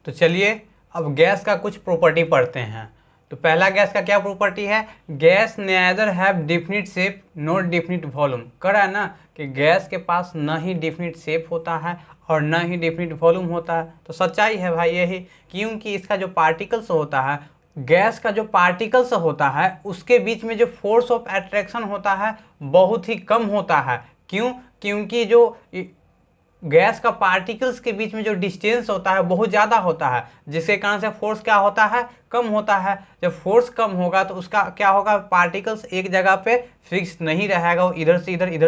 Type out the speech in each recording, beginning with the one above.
तो चलिए अब गैस का कुछ प्रॉपर्टी पढ़ते हैं। तो पहला गैस का क्या प्रॉपर्टी है, gas neither have definite shape not definite volume. कह रहा है ना कि गैस के पास न ही डिफिनिट शेप होता है और न ही डिफिनिट वॉल्यूम होता है। तो सच्चाई है भाई यही, क्योंकि इसका जो पार्टिकल्स होता है, गैस का जो पार्टिकल्स होता है उसके बीच में जो फोर्स ऑफ अट्रैक्शन होता है बहुत ही कम होता है। क्यों? क्योंकि जो गैस का पार्टिकल्स के बीच में जो डिस्टेंस होता है बहुत ज़्यादा होता है, जिसके कारण से फोर्स क्या होता है, कम होता है। जब फोर्स कम होगा तो उसका क्या होगा, पार्टिकल्स एक जगह पे फिक्स नहीं रहेगा, वो इधर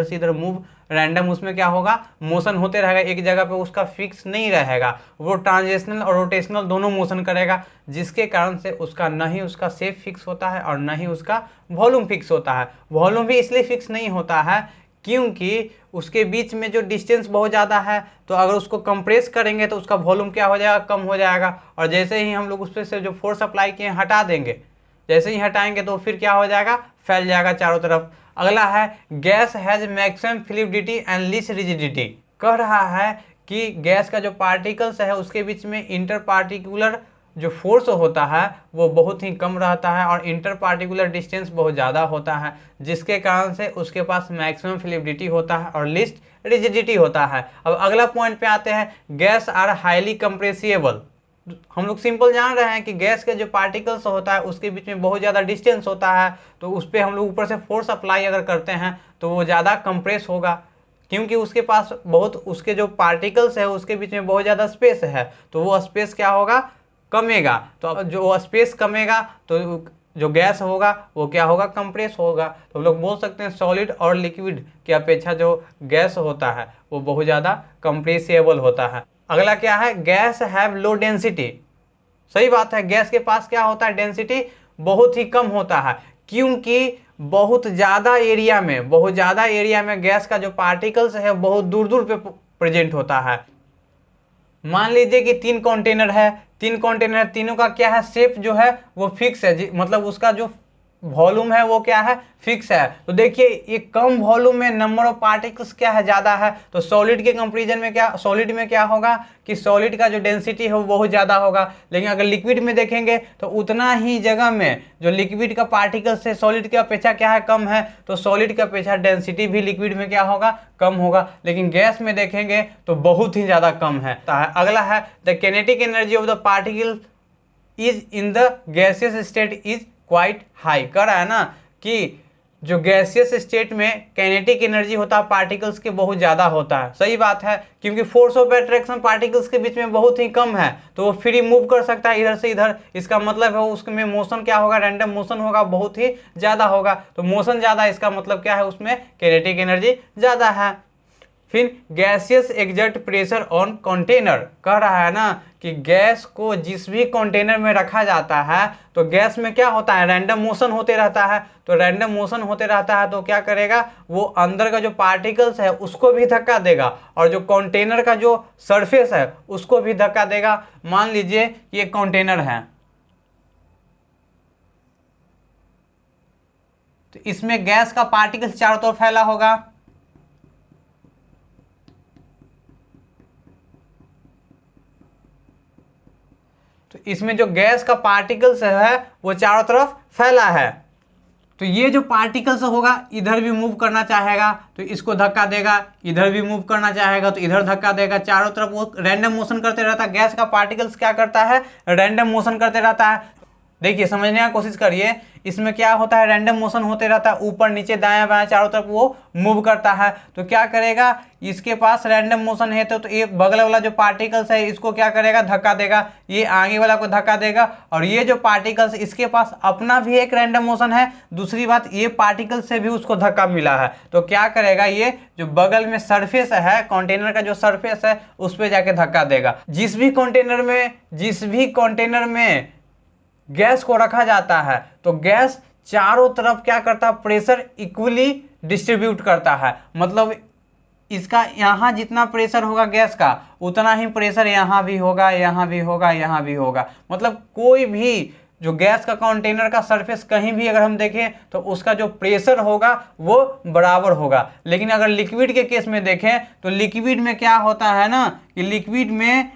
से इधर मूव, रैंडम उसमें क्या होगा, मोशन होते रहेगा, एक जगह पे उसका फिक्स नहीं रहेगा, वो ट्रांजिशनल और रोटेशनल दोनों मोशन करेगा, जिसके कारण से उसका न ही उसका शेप फिक्स होता है और न ही उसका वॉल्यूम फिक्स होता है। वॉल्यूम भी इसलिए फिक्स नहीं होता है क्योंकि उसके बीच में जो डिस्टेंस बहुत ज़्यादा है, तो अगर उसको कंप्रेस करेंगे तो उसका वॉल्यूम क्या हो जाएगा, कम हो जाएगा। और जैसे ही हम लोग उस पर से जो फोर्स अप्लाई किए हटा देंगे, जैसे ही हटाएंगे तो फिर क्या हो जाएगा, फैल जाएगा चारों तरफ। अगला है gas has maximum fluidity and least rigidity. कह रहा है कि गैस का जो पार्टिकल्स है उसके बीच में इंटर पार्टिकुलर जो फोर्स होता है वो बहुत ही कम रहता है और इंटर पार्टिकुलर डिस्टेंस बहुत ज़्यादा होता है, जिसके कारण से उसके पास मैक्सिमम फ्लूइडिटी होता है और लीस्ट रिजिडिटी होता है। अब अगला पॉइंट पे आते हैं, गैस आर हाईली कंप्रेसिबल। हम लोग सिंपल जान रहे हैं कि गैस के जो पार्टिकल्स होता है उसके बीच में बहुत ज़्यादा डिस्टेंस होता है, तो उस पर हम लोग ऊपर से फोर्स अप्लाई अगर करते हैं तो वो ज़्यादा कंप्रेस होगा, क्योंकि उसके पास बहुत, उसके जो पार्टिकल्स है उसके बीच में बहुत ज़्यादा स्पेस है, तो वो स्पेस क्या होगा, कमेगा। तो अब जो स्पेस कमेगा तो जो गैस होगा वो क्या होगा, कंप्रेस होगा। तो हम लोग बोल सकते हैं सॉलिड और लिक्विड की अपेक्षा जो गैस होता है वो बहुत ज़्यादा कंप्रेसिबल होता है। अगला क्या है, गैस हैव लो डेंसिटी। सही बात है, गैस के पास क्या होता है, डेंसिटी बहुत ही कम होता है, क्योंकि बहुत ज़्यादा एरिया में गैस का जो पार्टिकल्स है बहुत दूर दूर पे प्रेजेंट होता है। मान लीजिए कि 3 कंटेनर है, 3 कंटेनर, तीनों का क्या है, शेप जो है वो फिक्स है, मतलब उसका जो वॉल्यूम है वो क्या है, फिक्स है। तो देखिए ये कम वॉल्यूम में नंबर ऑफ पार्टिकल्स क्या है, ज़्यादा है। तो सॉलिड के कंपेरिजन में क्या, सॉलिड में क्या होगा कि सॉलिड का जो डेंसिटी है वो बहुत ज़्यादा होगा, लेकिन अगर लिक्विड में देखेंगे तो उतना ही जगह में जो लिक्विड का पार्टिकल्स है सॉलिड की अपेक्षा क्या है, कम है। तो सॉलिड की अपेक्षा डेंसिटी भी लिक्विड में क्या होगा, कम होगा, लेकिन गैस में देखेंगे तो बहुत ही ज़्यादा कम है। अगला है the kinetic energy of the particle is in the gaseous state is quite high. कह रहा है ना कि जो गैसियस स्टेट में काइनेटिक एनर्जी होता है पार्टिकल्स के बहुत ज़्यादा होता है। सही बात है, क्योंकि फोर्स ऑफ अट्रैक्शन पार्टिकल्स के बीच में बहुत ही कम है, तो वो फ्री मूव कर सकता है इधर से इधर। इसका मतलब है उसमें मोशन क्या होगा, रैंडम मोशन होगा, बहुत ही ज़्यादा होगा। तो मोशन ज़्यादा, इसका मतलब क्या है, उसमें काइनेटिक एनर्जी ज़्यादा है। फिर gaseous exert pressure on container. कह रहा है ना कि गैस को जिस भी कंटेनर में रखा जाता है तो गैस में क्या होता है, रैंडम मोशन होते रहता है। तो रैंडम मोशन होते रहता है तो क्या करेगा, वो अंदर का जो पार्टिकल्स है उसको भी धक्का देगा और जो कंटेनर का जो सरफेस है उसको भी धक्का देगा। मान लीजिए ये कंटेनर है, तो इसमें गैस का पार्टिकल्स चारों तरफ फैला होगा, तो इसमें जो गैस का पार्टिकल्स है वो चारों तरफ फैला है। तो ये जो पार्टिकल्स होगा इधर भी मूव करना चाहेगा तो इसको धक्का देगा, इधर भी मूव करना चाहेगा तो इधर धक्का देगा, चारों तरफ वो रैंडम मोशन करते रहता है। गैस का पार्टिकल्स क्या करता है, रैंडम मोशन करते रहता है। देखिए समझने की कोशिश करिए, इसमें क्या होता है, रैंडम मोशन होते रहता है, ऊपर नीचे दायां बायां चारों तरफ वो मूव करता है। तो क्या करेगा, इसके पास रैंडम मोशन है तो ये बगल वाला जो पार्टिकल्स है इसको क्या करेगा, धक्का देगा, ये आगे वाला को धक्का देगा। और ये जो पार्टिकल्स, इसके पास अपना भी एक रैंडम मोशन है, दूसरी बात ये पार्टिकल से भी उसको धक्का मिला है, तो क्या करेगा, ये जो बगल में सरफेस है कंटेनर का, जो सरफेस है उस पर जाके धक्का देगा। जिस भी कंटेनर में गैस को रखा जाता है तो गैस चारों तरफ क्या करता है, प्रेशर इक्वली डिस्ट्रीब्यूट करता है। मतलब इसका यहाँ जितना प्रेशर होगा गैस का उतना ही प्रेशर यहाँ भी होगा, यहाँ भी होगा, यहाँ भी होगा। मतलब कोई भी जो गैस का कंटेनर का सरफेस कहीं भी अगर हम देखें तो उसका जो प्रेशर होगा वो बराबर होगा। लेकिन अगर लिक्विड के केस में देखें तो लिक्विड में क्या होता है ना कि लिक्विड में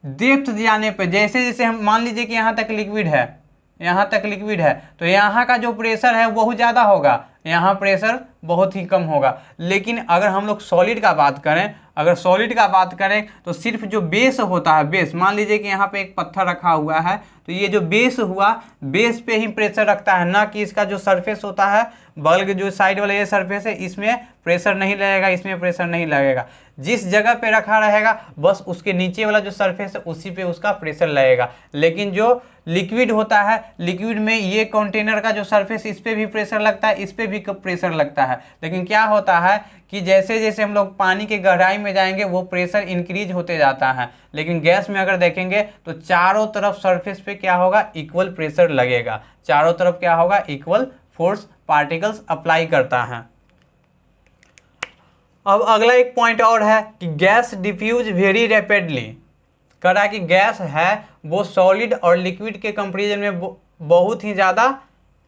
डेप्थ जाने पे जैसे जैसे हम मान लीजिए कि यहाँ तक लिक्विड है, यहाँ तक लिक्विड है, तो यहाँ का जो प्रेशर है बहुत ज़्यादा होगा, यहाँ प्रेशर बहुत ही कम होगा। लेकिन अगर हम लोग सॉलिड का बात करें, अगर सॉलिड का बात करें तो सिर्फ जो बेस होता है, बेस मान लीजिए कि यहाँ पे एक पत्थर रखा हुआ है, तो ये जो बेस हुआ, बेस पे ही प्रेशर रखता है, ना कि इसका जो सरफेस होता है, बल्कि जो साइड वाला ये सरफेस है, इसमें प्रेशर नहीं लगेगा, इसमें प्रेशर नहीं लगेगा। जिस जगह पे रखा रहेगा बस उसके नीचे वाला जो सरफेस है उसी पे उसका प्रेशर लगेगा। लेकिन जो लिक्विड होता है, लिक्विड में ये कंटेनर का जो सरफेस, इस पे भी प्रेशर लगता है, इस पे भी प्रेशर लगता है। लेकिन क्या होता है कि जैसे जैसे हम लोग पानी के गहराई में जाएंगे वो प्रेशर इंक्रीज होते जाता है। लेकिन गैस में अगर देखेंगे तो चारों तरफ सरफेस पे क्या होगा, इक्वल प्रेशर लगेगा, चारों तरफ क्या होगा, इक्वल फोर्स पार्टिकल्स अप्लाई करता है। अब अगला एक पॉइंट और है कि गैस डिफ्यूज वेरी रैपिडली। कह रहा है कि गैस है वो सॉलिड और लिक्विड के कंपेरिजन में बहुत ही ज़्यादा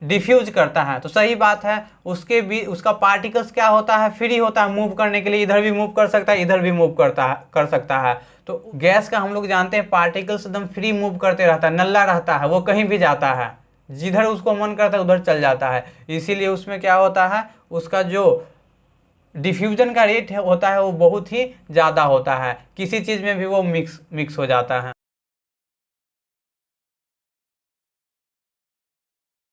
डिफ्यूज करता है। तो सही बात है, उसके भी उसका पार्टिकल्स क्या होता है, फ्री होता है मूव करने के लिए, इधर भी मूव कर सकता है, इधर भी मूव कर सकता है। तो गैस का हम लोग जानते हैं पार्टिकल्स एकदम फ्री मूव करते रहता है, नल्ला रहता है, वो कहीं भी जाता है, जिधर उसको मन करता है उधर चल जाता है। इसीलिए उसमें क्या होता है, उसका जो डिफ्यूजन का रेट होता है वो बहुत ही ज़्यादा होता है, किसी चीज़ में भी वो मिक्स हो जाता है।